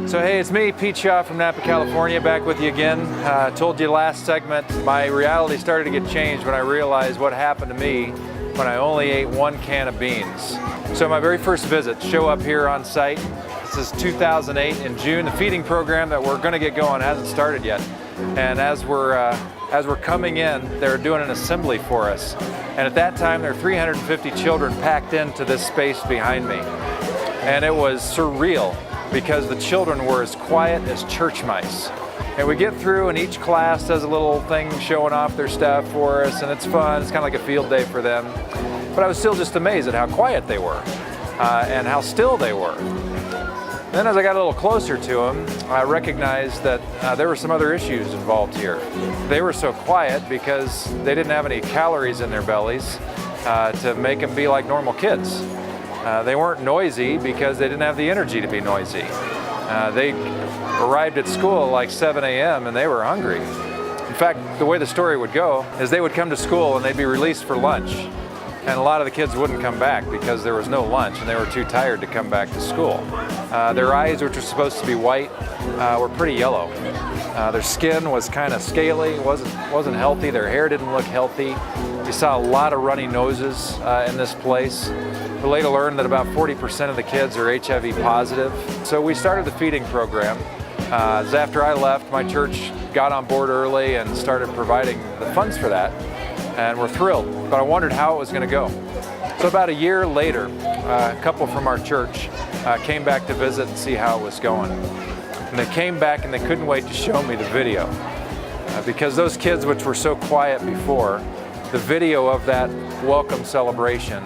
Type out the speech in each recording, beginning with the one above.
So hey, it's me, Pete Shaw from Napa, California, back with you again. Told you last segment, my reality started to get changed when I realized what happened to me when I only ate one can of beans. So my very first visit, show up here on site. This is 2008 in June. The feeding program that we're going to get going hasn't started yet. And as we're coming in, they're doing an assembly for us. And at that time, there were 350 children packed into this space behind me. And it was surreal, because the children were as quiet as church mice. And we get through and each class does a little thing showing off their stuff for us, and it's fun. It's kind of like a field day for them. But I was still just amazed at how quiet they were and how still they were. Then as I got a little closer to them, I recognized that there were some other issues involved here. They were so quiet because they didn't have any calories in their bellies to make them be like normal kids. They weren't noisy because they didn't have the energy to be noisy. They arrived at school at like 7 a.m. and they were hungry. In fact, the way the story would go is they would come to school and they'd be released for lunch. And a lot of the kids wouldn't come back because there was no lunch and they were too tired to come back to school. Their eyes, which were supposed to be white, were pretty yellow. Their skin was kind of scaly, wasn't healthy. Their hair didn't look healthy. You saw a lot of runny noses in this place. We later learned that about 40% of the kids are HIV positive. So we started the feeding program. After I left, my church got on board early and started providing the funds for that. And we're thrilled, but I wondered how it was going to go. So about a year later, a couple from our church came back to visit and see how it was going. And they came back and they couldn't wait to show me the video. Because those kids, which were so quiet before, the video of that welcome celebration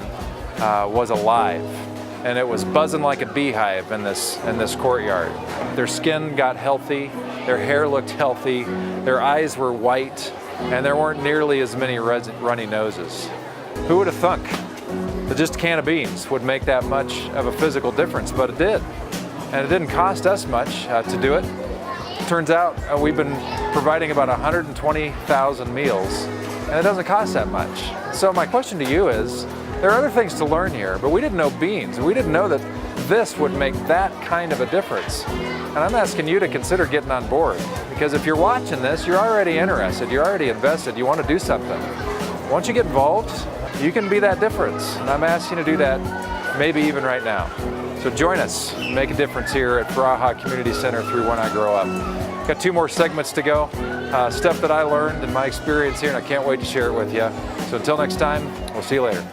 was alive, and it was buzzing like a beehive in this courtyard. Their skin got healthy, their hair looked healthy, their eyes were white, and there weren't nearly as many runny noses. Who would have thunk that just a can of beans would make that much of a physical difference? But it did, and it didn't cost us much to do it. Turns out we've been providing about 120,000 meals, and it doesn't cost that much. So my question to you is, there are other things to learn here, but we didn't know beans. We didn't know that this would make that kind of a difference. And I'm asking you to consider getting on board, because if you're watching this, you're already interested, you're already invested, you want to do something. Once you get involved, you can be that difference. And I'm asking you to do that maybe even right now. So join us, make a difference here at Baraja Community Center through When I Grow Up. Got 2 more segments to go. Stuff that I learned in my experience here, and I can't wait to share it with you. So until next time, we'll see you later.